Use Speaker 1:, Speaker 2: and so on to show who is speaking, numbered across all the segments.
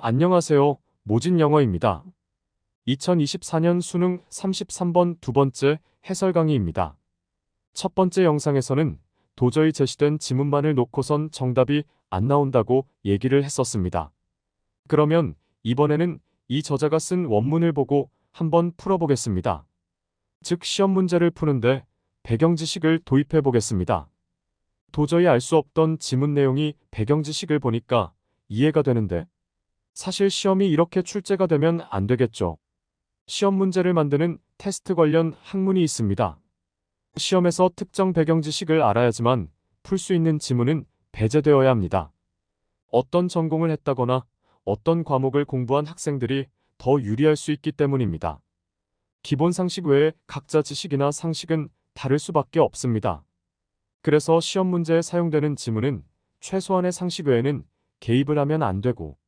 Speaker 1: 안녕하세요. 모진 영어입니다. 2024년 수능 33번 두 번째 해설 강의입니다. 첫 번째 영상에서는 도저히 제시된 지문만을 놓고선 정답이 안 나온다고 얘기를 했었습니다. 그러면 이번에는 이 저자가 쓴 원문을 보고 한번 풀어보겠습니다. 즉 시험 문제를 푸는데 배경 지식을 도입해 보겠습니다. 도저히 알 수 없던 지문 내용이 배경 지식을 보니까 이해가 되는데 사실 시험이 이렇게 출제가 되면 안 되겠죠. 시험 문제를 만드는 테스트 관련 학문이 있습니다. 시험에서 특정 배경 지식을 알아야지만 풀 수 있는 지문은 배제되어야 합니다. 어떤 전공을 했다거나 어떤 과목을 공부한 학생들이 더 유리할 수 있기 때문입니다. 기본 상식 외에 각자 지식이나 상식은 다를 수밖에 없습니다. 그래서 시험 문제에 사용되는 지문은 최소한의 상식 외에는 개입을 하면 안 되고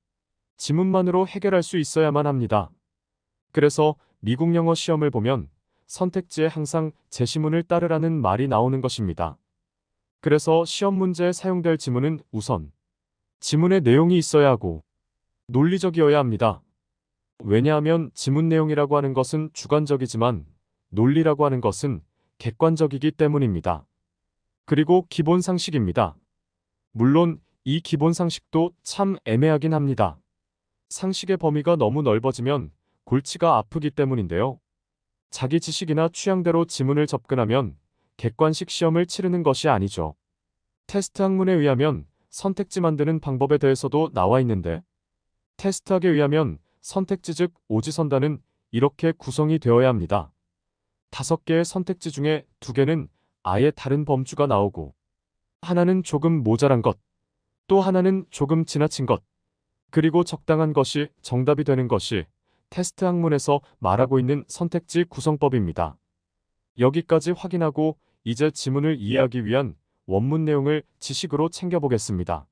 Speaker 1: 지문만으로 해결할 수 있어야만 합니다. 그래서 미국 영어 시험을 보면 선택지에 항상 제시문을 따르라는 말이 나오는 것입니다. 그래서 시험 문제에 사용될 지문은 우선 지문의 내용이 있어야 하고 논리적이어야 합니다. 왜냐하면 지문 내용이라고 하는 것은 주관적이지만 논리라고 하는 것은 객관적이기 때문입니다. 그리고 기본 상식입니다. 물론 이 기본 상식도 참 애매하긴 합니다. 상식의 범위가 너무 넓어지면 골치가 아프기 때문인데요. 자기 지식이나 취향대로 지문을 접근하면 객관식 시험을 치르는 것이 아니죠. 테스트 학문에 의하면 선택지 만드는 방법에 대해서도 나와 있는데 테스트학에 의하면 선택지 즉 오지선단은 이렇게 구성이 되어야 합니다. 5개의 선택지 중에 2개는 아예 다른 범주가 나오고 하나는 조금 모자란 것, 또 하나는 조금 지나친 것, 그리고 적당한 것이 정답이 되는 것이 테스트 학문에서 말하고 있는 선택지 구성법입니다. 여기까지 확인하고 이제 지문을 이해하기 위한 원문 내용을 지식으로 챙겨보겠습니다.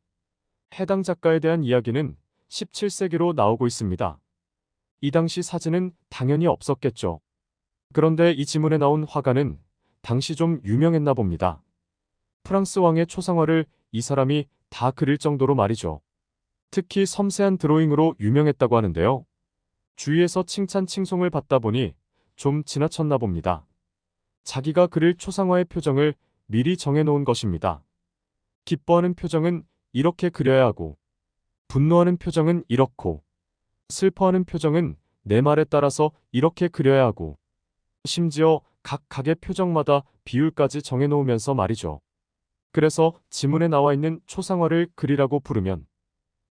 Speaker 1: 해당 작가에 대한 이야기는 17세기로 나오고 있습니다. 이 당시 사진은 당연히 없었겠죠. 그런데 이 지문에 나온 화가는 당시 좀 유명했나 봅니다. 프랑스 왕의 초상화를 이 사람이 다 그릴 정도로 말이죠. 특히 섬세한 드로잉으로 유명했다고 하는데요. 주위에서 칭찬 칭송을 받다 보니 좀 지나쳤나 봅니다. 자기가 그릴 초상화의 표정을 미리 정해놓은 것입니다. 기뻐하는 표정은 이렇게 그려야 하고 분노하는 표정은 이렇고 슬퍼하는 표정은 내 말에 따라서 이렇게 그려야 하고 심지어 각 각의 표정마다 비율까지 정해놓으면서 말이죠. 그래서 지문에 나와 있는 초상화를 그리라고 부르면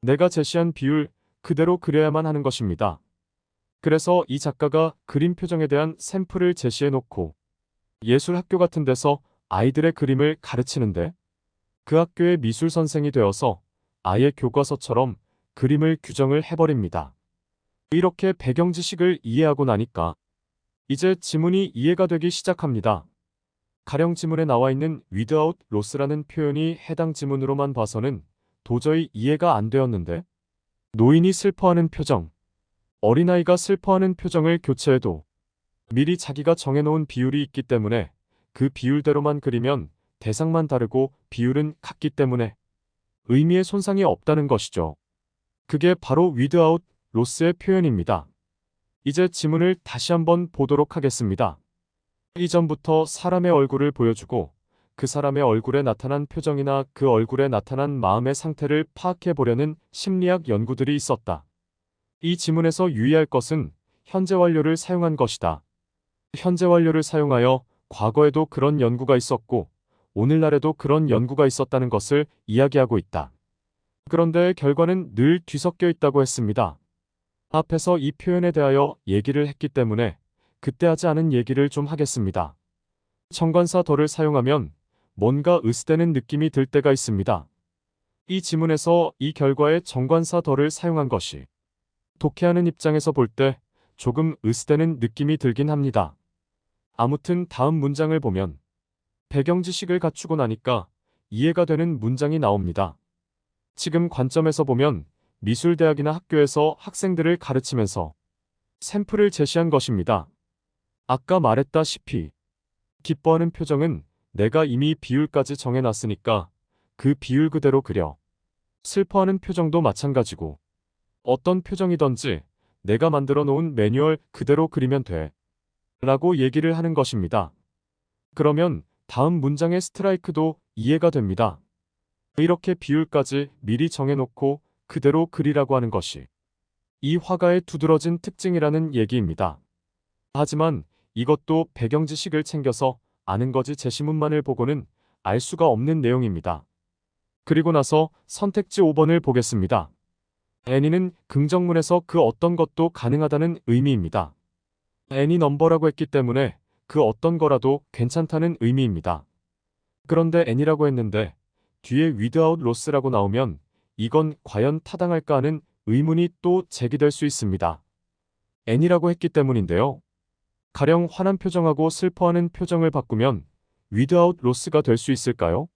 Speaker 1: 내가 제시한 비율 그대로 그려야만 하는 것입니다. 그래서 이 작가가 그림 표정에 대한 샘플을 제시해 놓고 예술학교 같은 데서 아이들의 그림을 가르치는데 그 학교의 미술 선생이 되어서 아예 교과서처럼 그림을 규정을 해버립니다. 이렇게 배경 지식을 이해하고 나니까 이제 지문이 이해가 되기 시작합니다. 가령 지문에 나와 있는 without loss라는 표현이 해당 지문으로만 봐서는 도저히 이해가 안 되었는데 노인이 슬퍼하는 표정, 어린아이가 슬퍼하는 표정을 교체해도 미리 자기가 정해놓은 비율이 있기 때문에 그 비율대로만 그리면 대상만 다르고 비율은 같기 때문에 의미의 손상이 없다는 것이죠. 그게 바로 without loss의 표현입니다. 이제 지문을 다시 한번 보도록 하겠습니다. 이전부터 사람의 얼굴을 보여주고 그 사람의 얼굴에 나타난 표정이나 그 얼굴에 나타난 마음의 상태를 파악해 보려는 심리학 연구들이 있었다. 이 지문에서 유의할 것은 현재 완료를 사용한 것이다. 현재 완료를 사용하여 과거에도 그런 연구가 있었고 오늘날에도 그런 연구가 있었다는 것을 이야기하고 있다. 그런데 결과는 늘 뒤섞여 있다고 했습니다. 앞에서 이 표현에 대하여 얘기를 했기 때문에 그때 하지 않은 얘기를 좀 하겠습니다. 정관사 더를 사용하면 뭔가 으스대는 느낌이 들 때가 있습니다. 이 지문에서 이 결과에 정관사 더를 사용한 것이 독해하는 입장에서 볼 때 조금 으스대는 느낌이 들긴 합니다. 아무튼 다음 문장을 보면 배경 지식을 갖추고 나니까 이해가 되는 문장이 나옵니다. 지금 관점에서 보면 미술대학이나 학교에서 학생들을 가르치면서 샘플을 제시한 것입니다. 아까 말했다시피 기뻐하는 표정은 내가 이미 비율까지 정해놨으니까 그 비율 그대로 그려. 슬퍼하는 표정도 마찬가지고 어떤 표정이든지 내가 만들어 놓은 매뉴얼 그대로 그리면 돼. 라고 얘기를 하는 것입니다. 그러면 다음 문장의 스트라이크도 이해가 됩니다. 이렇게 비율까지 미리 정해놓고 그대로 그리라고 하는 것이 이 화가의 두드러진 특징이라는 얘기입니다. 하지만 이것도 배경 지식을 챙겨서 아는 거지 제시문만을 보고는 알 수가 없는 내용입니다. 그리고 나서 선택지 5번을 보겠습니다. 애니는 긍정문에서 그 어떤 것도 가능하다는 의미입니다. 애니 넘버라고 했기 때문에 그 어떤 거라도 괜찮다는 의미입니다. 그런데 애니라고 했는데 뒤에 without loss라고 나오면 이건 과연 타당할까 하는 의문이 또 제기될 수 있습니다. 애니라고 했기 때문인데요. 가령 화난 표정하고 슬퍼하는 표정을 바꾸면 without loss가 될 수 있을까요?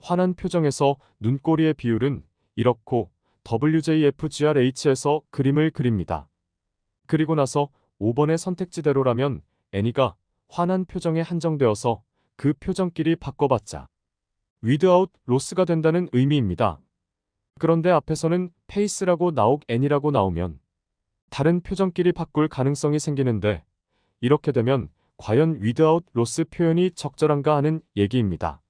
Speaker 1: 화난 표정에서 눈꼬리의 비율은 이렇고 WJFGRH에서 그림을 그립니다. 그리고 나서 5번의 선택지대로라면 애니가 화난 표정에 한정되어서 그 표정끼리 바꿔봤자 without loss가 된다는 의미입니다. 그런데 앞에서는 face라고 나옥 애니라고 나오면 다른 표정끼리 바꿀 가능성이 생기는데 이렇게 되면 과연 without loss 표현이 적절한가 하는 얘기입니다.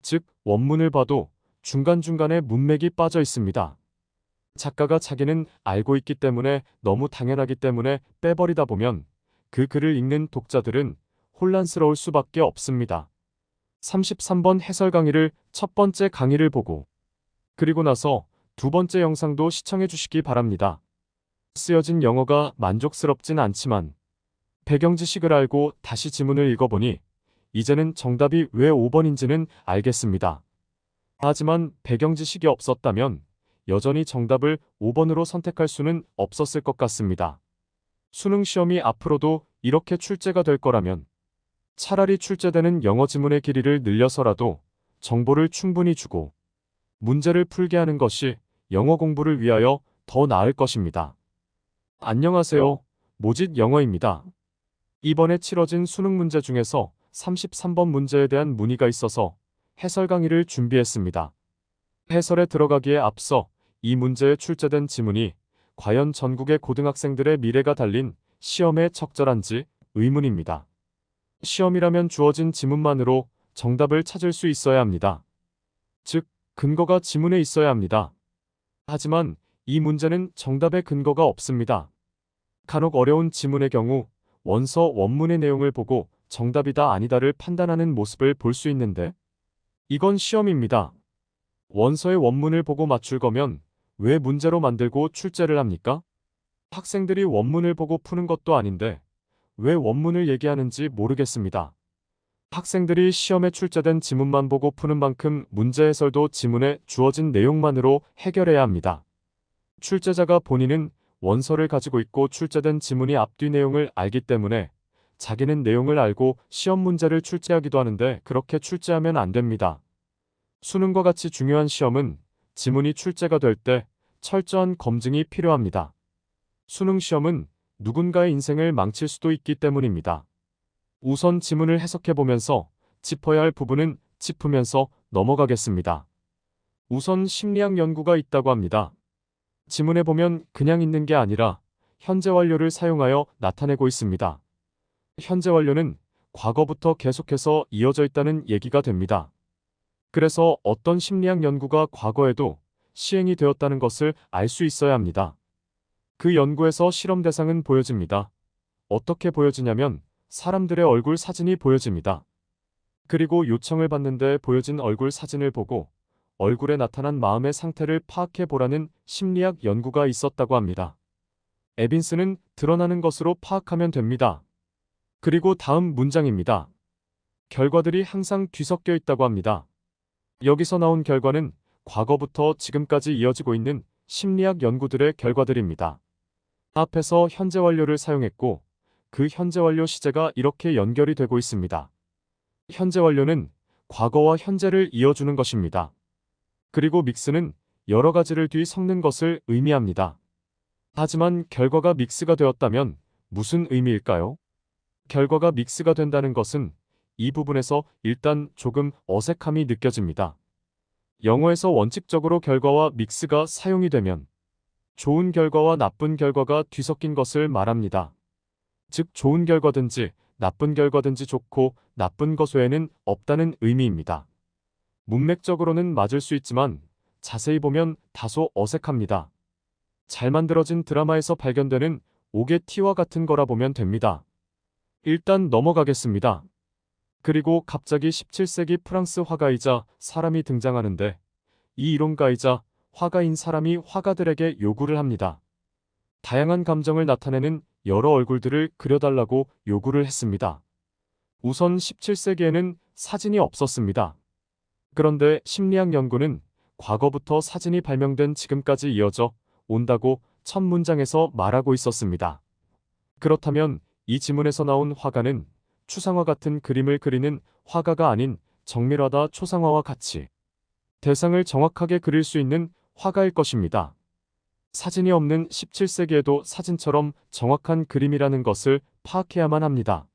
Speaker 1: 즉 원문을 봐도 중간중간에 문맥이 빠져 있습니다. 작가가 자기는 알고 있기 때문에 너무 당연하기 때문에 빼버리다 보면 그 글을 읽는 독자들은 혼란스러울 수밖에 없습니다. 33번 해설 강의를 첫 번째 강의를 보고 그리고 나서 두 번째 영상도 시청해 주시기 바랍니다. 쓰여진 영어가 만족스럽진 않지만 배경 지식을 알고 다시 지문을 읽어보니 이제는 정답이 왜 5번인지는 알겠습니다. 하지만 배경 지식이 없었다면 여전히 정답을 5번으로 선택할 수는 없었을 것 같습니다. 수능 시험이 앞으로도 이렇게 출제가 될 거라면 차라리 출제되는 영어 지문의 길이를 늘려서라도 정보를 충분히 주고 문제를 풀게 하는 것이 영어 공부를 위하여 더 나을 것입니다. 안녕하세요. 모짓 영어입니다. 이번에 치러진 수능 문제 중에서 33번 문제에 대한 문의가 있어서 해설 강의를 준비했습니다. 해설에 들어가기에 앞서 이 문제에 출제된 지문이 과연 전국의 고등학생들의 미래가 달린 시험에 적절한지 의문입니다. 시험이라면 주어진 지문만으로 정답을 찾을 수 있어야 합니다. 즉, 근거가 지문에 있어야 합니다. 하지만 이 문제는 정답의 근거가 없습니다. 간혹 어려운 지문의 경우 원서 원문의 내용을 보고 정답이다 아니다를 판단하는 모습을 볼 수 있는데 이건 시험입니다. 원서의 원문을 보고 맞출 거면 왜 문제로 만들고 출제를 합니까? 학생들이 원문을 보고 푸는 것도 아닌데 왜 원문을 얘기하는지 모르겠습니다. 학생들이 시험에 출제된 지문만 보고 푸는 만큼 문제 해설도 지문에 주어진 내용만으로 해결해야 합니다. 출제자가 본인은 원서를 가지고 있고 출제된 지문이 앞뒤 내용을 알기 때문에 자기는 내용을 알고 시험 문제를 출제하기도 하는데 그렇게 출제하면 안 됩니다. 수능과 같이 중요한 시험은 지문이 출제가 될 때 철저한 검증이 필요합니다. 수능 시험은 누군가의 인생을 망칠 수도 있기 때문입니다. 우선 지문을 해석해보면서 짚어야 할 부분은 짚으면서 넘어가겠습니다. 우선 심리학 연구가 있다고 합니다. 지문에 보면 그냥 있는 게 아니라 현재 완료를 사용하여 나타내고 있습니다. 현재 완료는 과거부터 계속해서 이어져 있다는 얘기가 됩니다. 그래서 어떤 심리학 연구가 과거에도 시행이 되었다는 것을 알 수 있어야 합니다. 그 연구에서 실험 대상은 보여집니다. 어떻게 보여지냐면 사람들의 얼굴 사진이 보여집니다. 그리고 요청을 받는데 보여진 얼굴 사진을 보고 얼굴에 나타난 마음의 상태를 파악해 보라는 심리학 연구가 있었다고 합니다. 에빈스는 드러나는 것으로 파악하면 됩니다. 그리고 다음 문장입니다. 결과들이 항상 뒤섞여 있다고 합니다. 여기서 나온 결과는 과거부터 지금까지 이어지고 있는 심리학 연구들의 결과들입니다. 앞에서 현재 완료를 사용했고 그 현재 완료 시제가 이렇게 연결이 되고 있습니다. 현재 완료는 과거와 현재를 이어주는 것입니다. 그리고 믹스는 여러 가지를 뒤섞는 것을 의미합니다. 하지만 결과가 믹스가 되었다면 무슨 의미일까요? 결과가 믹스가 된다는 것은 이 부분에서 일단 조금 어색함이 느껴집니다. 영어에서 원칙적으로 결과와 믹스가 사용이 되면 좋은 결과와 나쁜 결과가 뒤섞인 것을 말합니다. 즉 좋은 결과든지 나쁜 결과든지 좋고 나쁜 것 외에는 없다는 의미입니다. 문맥적으로는 맞을 수 있지만 자세히 보면 다소 어색합니다. 잘 만들어진 드라마에서 발견되는 옥의 티와 같은 거라 보면 됩니다. 일단 넘어가겠습니다. 그리고 갑자기 17세기 프랑스 화가이자 사람이 등장하는데 이 이론가이자 화가인 사람이 화가들에게 요구를 합니다. 다양한 감정을 나타내는 여러 얼굴들을 그려달라고 요구를 했습니다. 우선 17세기에는 사진이 없었습니다. 그런데 심리학 연구는 과거부터 사진이 발명된 지금까지 이어져 온다고 첫 문장에서 말하고 있었습니다. 그렇다면 이 지문에서 나온 화가는 추상화 같은 그림을 그리는 화가가 아닌 정밀화다 초상화와 같이 대상을 정확하게 그릴 수 있는 화가일 것입니다. 사진이 없는 17세기에도 사진처럼 정확한 그림이라는 것을 파악해야만 합니다.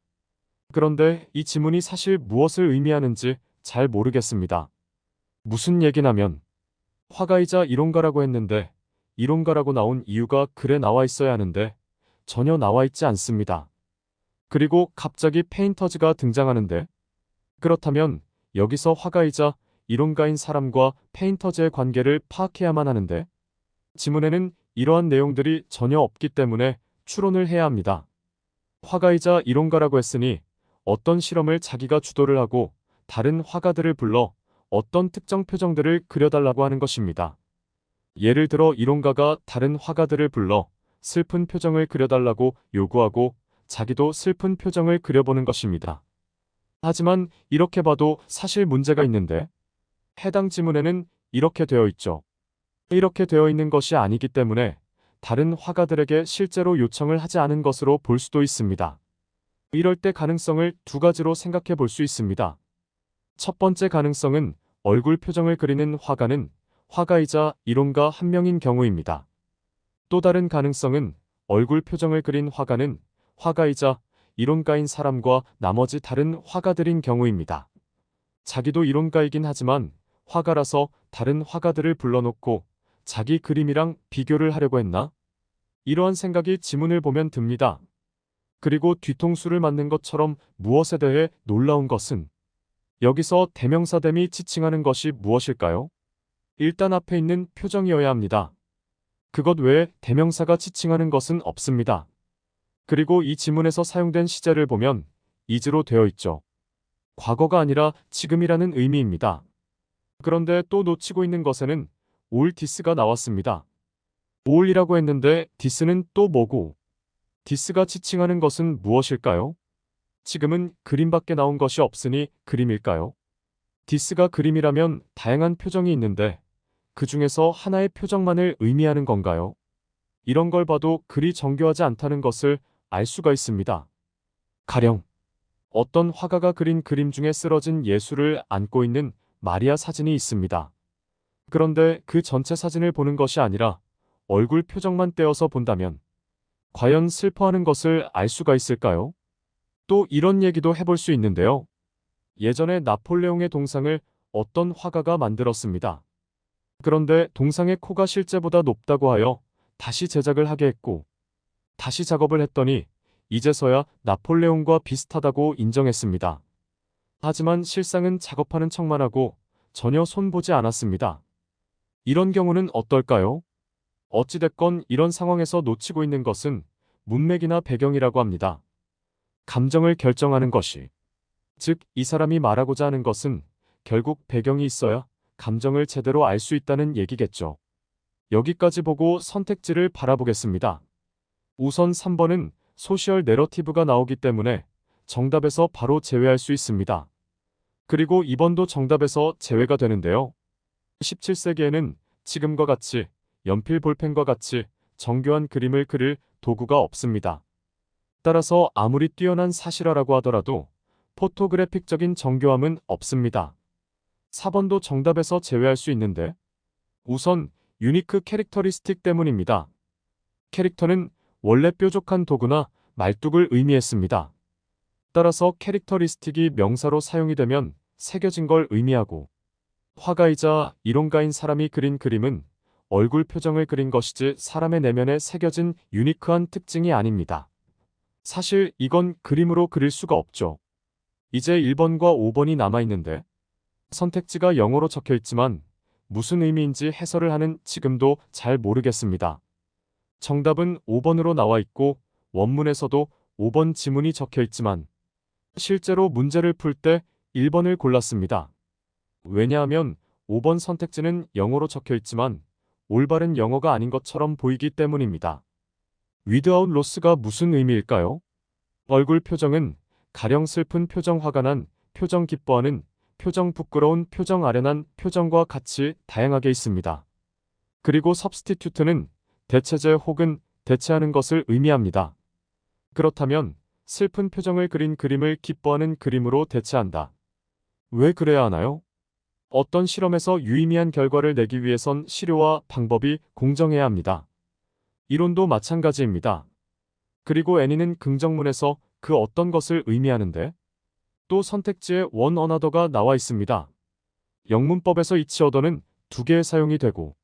Speaker 1: 그런데 이 지문이 사실 무엇을 의미하는지 잘 모르겠습니다. 무슨 얘기냐면 화가이자 이론가라고 했는데 이론가라고 나온 이유가 글에 나와 있어야 하는데 전혀 나와 있지 않습니다. 그리고 갑자기 페인터즈가 등장하는데 그렇다면 여기서 화가이자 이론가인 사람과 페인터즈의 관계를 파악해야만 하는데 지문에는 이러한 내용들이 전혀 없기 때문에 추론을 해야 합니다. 화가이자 이론가라고 했으니 어떤 실험을 자기가 주도를 하고 다른 화가들을 불러 어떤 특정 표정들을 그려달라고 하는 것입니다. 예를 들어 이론가가 다른 화가들을 불러 슬픈 표정을 그려달라고 요구하고 자기도 슬픈 표정을 그려보는 것입니다. 하지만 이렇게 봐도 사실 문제가 있는데 해당 지문에는 이렇게 되어 있죠. 이렇게 되어 있는 것이 아니기 때문에 다른 화가들에게 실제로 요청을 하지 않은 것으로 볼 수도 있습니다. 이럴 때 가능성을 두 가지로 생각해 볼 수 있습니다. 첫 번째 가능성은 얼굴 표정을 그리는 화가는 화가이자 이론가 한 명인 경우입니다. 또 다른 가능성은 얼굴 표정을 그린 화가는 화가이자 이론가인 사람과 나머지 다른 화가들인 경우입니다. 자기도 이론가이긴 하지만 화가라서 다른 화가들을 불러놓고 자기 그림이랑 비교를 하려고 했나? 이러한 생각이 지문을 보면 듭니다. 그리고 뒤통수를 맞는 것처럼 무엇에 대해 놀라운 것은 여기서 대명사됨이 지칭하는 것이 무엇일까요? 일단 앞에 있는 표정이어야 합니다. 그것 외에 대명사가 지칭하는 것은 없습니다. 그리고 이 지문에서 사용된 시제를 보면 is로 되어 있죠. 과거가 아니라 지금이라는 의미입니다. 그런데 또 놓치고 있는 것에는 올 디스가 나왔습니다. 올이라고 했는데 디스는 또 뭐고? 디스가 지칭하는 것은 무엇일까요? 지금은 그림밖에 나온 것이 없으니 그림일까요? 디스가 그림이라면 다양한 표정이 있는데 그 중에서 하나의 표정만을 의미하는 건가요? 이런 걸 봐도 글이 정교하지 않다는 것을 알 수가 있습니다. 가령 어떤 화가가 그린 그림 중에 쓰러진 예수를 안고 있는 마리아 사진이 있습니다. 그런데 그 전체 사진을 보는 것이 아니라 얼굴 표정만 떼어서 본다면 과연 슬퍼하는 것을 알 수가 있을까요? 또 이런 얘기도 해볼 수 있는데요. 예전에 나폴레옹의 동상을 어떤 화가가 만들었습니다. 그런데 동상의 코가 실제보다 높다고 하여 다시 제작을 하게 했고 다시 작업을 했더니 이제서야 나폴레옹과 비슷하다고 인정했습니다. 하지만 실상은 작업하는 척만 하고 전혀 손보지 않았습니다. 이런 경우는 어떨까요? 어찌됐건 이런 상황에서 놓치고 있는 것은 문맥이나 배경이라고 합니다. 감정을 결정하는 것이. 즉, 이 사람이 말하고자 하는 것은 결국 배경이 있어야 감정을 제대로 알 수 있다는 얘기겠죠. 여기까지 보고 선택지를 바라보겠습니다. 우선 3번은 소셜 내러티브가 나오기 때문에 정답에서 바로 제외할 수 있습니다. 그리고 2번도 정답에서 제외가 되는데요. 17세기에는 지금과 같이 연필 볼펜과 같이 정교한 그림을 그릴 도구가 없습니다. 따라서 아무리 뛰어난 사실화라고 하더라도 포토그래픽적인 정교함은 없습니다. 4번도 정답에서 제외할 수 있는데 우선 유니크 캐릭터리스틱 때문입니다. 캐릭터는 원래 뾰족한 도구나 말뚝을 의미했습니다. 따라서 캐릭터리스틱이 명사로 사용이 되면 새겨진 걸 의미하고 화가이자 이론가인 사람이 그린 그림은 얼굴 표정을 그린 것이지 사람의 내면에 새겨진 유니크한 특징이 아닙니다. 사실 이건 그림으로 그릴 수가 없죠. 이제 1번과 5번이 남아있는데 선택지가 영어로 적혀 있지만 무슨 의미인지 해설을 하는 지금도 잘 모르겠습니다. 정답은 5번으로 나와 있고 원문에서도 5번 지문이 적혀 있지만 실제로 문제를 풀 때 1번을 골랐습니다. 왜냐하면 5번 선택지는 영어로 적혀 있지만 올바른 영어가 아닌 것처럼 보이기 때문입니다. without loss가 무슨 의미일까요? 얼굴 표정은 가령 슬픈 표정, 화가 난 표정, 기뻐하는 표정, 부끄러운 표정, 아련한 표정과 같이 다양하게 있습니다. 그리고 substitute는 대체제 혹은 대체하는 것을 의미합니다. 그렇다면 슬픈 표정을 그린 그림을 기뻐하는 그림으로 대체한다. 왜 그래야 하나요? 어떤 실험에서 유의미한 결과를 내기 위해선 시료와 방법이 공정해야 합니다. 이론도 마찬가지입니다. 그리고 애니는 긍정문에서 그 어떤 것을 의미하는데 또 선택지에 one another가 나와 있습니다. 영문법에서 each other는 두 개의 사용이 되고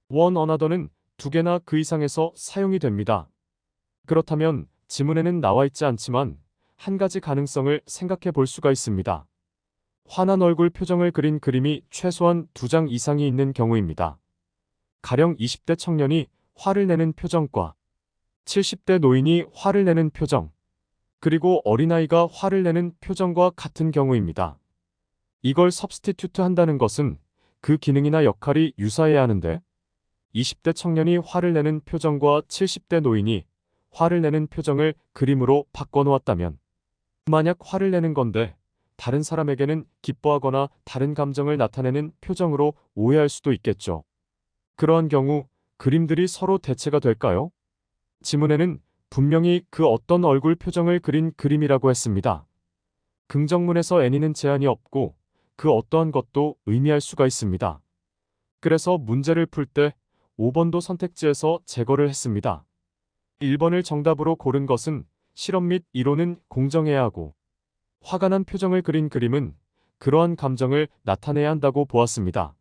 Speaker 1: one another는 두 개나 그 이상에서 사용이 됩니다. 그렇다면 지문에는 나와 있지 않지만 한 가지 가능성을 생각해 볼 수가 있습니다. 화난 얼굴 표정을 그린 그림이 최소한 2장 이상이 있는 경우입니다. 가령 20대 청년이 화를 내는 표정과 70대 노인이 화를 내는 표정, 그리고 어린아이가 화를 내는 표정과 같은 경우입니다. 이걸 substitute 한다는 것은 그 기능이나 역할이 유사해야 하는데 20대 청년이 화를 내는 표정과 70대 노인이 화를 내는 표정을 그림으로 바꿔놓았다면 만약 화를 내는 건데 다른 사람에게는 기뻐하거나 다른 감정을 나타내는 표정으로 오해할 수도 있겠죠. 그러한 경우 그림들이 서로 대체가 될까요? 지문에는 분명히 그 어떤 얼굴 표정을 그린 그림이라고 했습니다. 긍정문에서 애니는 제한이 없고 그 어떠한 것도 의미할 수가 있습니다. 그래서 문제를 풀 때 5번도 선택지에서 제거를 했습니다. 1번을 정답으로 고른 것은 실험 및 이론은 공정해야 하고 화가 난 표정을 그린 그림은 그러한 감정을 나타내야 한다고 보았습니다.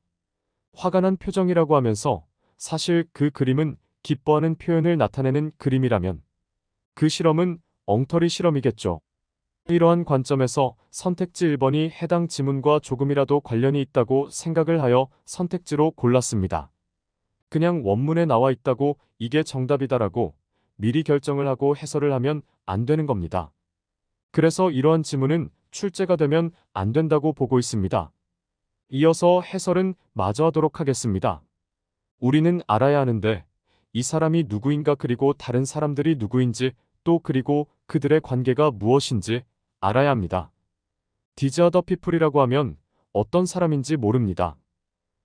Speaker 1: 화가 난 표정이라고 하면서 사실 그 그림은 기뻐하는 표현을 나타내는 그림이라면 그 실험은 엉터리 실험이겠죠. 이러한 관점에서 선택지 1번이 해당 지문과 조금이라도 관련이 있다고 생각을 하여 선택지로 골랐습니다. 그냥 원문에 나와 있다고 이게 정답이다라고 미리 결정을 하고 해설을 하면 안 되는 겁니다. 그래서 이러한 지문은 출제가 되면 안 된다고 보고 있습니다. 이어서 해설은 마저 하도록 하겠습니다. 우리는 알아야 하는데 이 사람이 누구인가 그리고 다른 사람들이 누구인지 또 그리고 그들의 관계가 무엇인지 알아야 합니다. These other people이라고 하면 어떤 사람인지 모릅니다.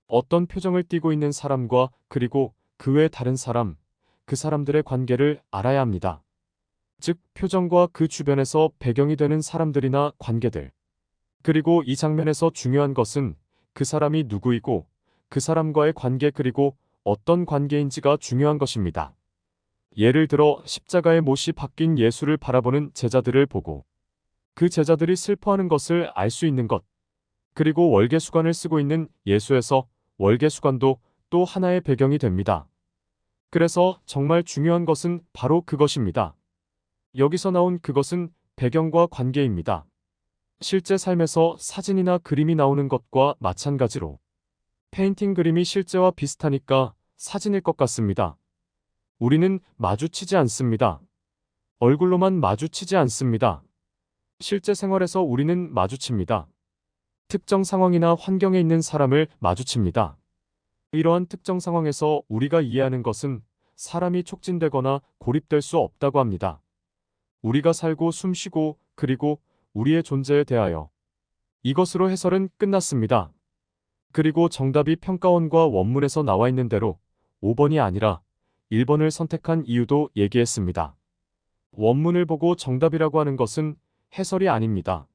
Speaker 1: 어떤 표정을 띠고 있는 사람과 그리고 그 외 다른 사람, 그 사람들의 관계를 알아야 합니다. 즉 표정과 그 주변에서 배경이 되는 사람들이나 관계들. 그리고 이 장면에서 중요한 것은 그 사람이 누구이고 그 사람과의 관계 그리고 어떤 관계인지가 중요한 것입니다. 예를 들어 십자가의 못이 박힌 예수를 바라보는 제자들을 보고 그 제자들이 슬퍼하는 것을 알 수 있는 것. 그리고 월계수관을 쓰고 있는 예수에서 월계수관도 또 하나의 배경이 됩니다. 그래서 정말 중요한 것은 바로 그것입니다. 여기서 나온 그것은 배경과 관계입니다. 실제 삶에서 사진이나 그림이 나오는 것과 마찬가지로 페인팅 그림이 실제와 비슷하니까 사진일 것 같습니다. 우리는 마주치지 않습니다. 얼굴로만 마주치지 않습니다. 실제 생활에서 우리는 마주칩니다. 특정 상황이나 환경에 있는 사람을 마주칩니다. 이러한 특정 상황에서 우리가 이해하는 것은 사람이 촉진되거나 고립될 수 없다고 합니다. 우리가 살고 숨쉬고 그리고 우리의 존재에 대하여. 이것으로 해설은 끝났습니다. 그리고 정답이 평가원과 원문에서 나와 있는 대로 5번이 아니라 1번을 선택한 이유도 얘기했습니다. 원문을 보고 정답이라고 하는 것은 해설이 아닙니다.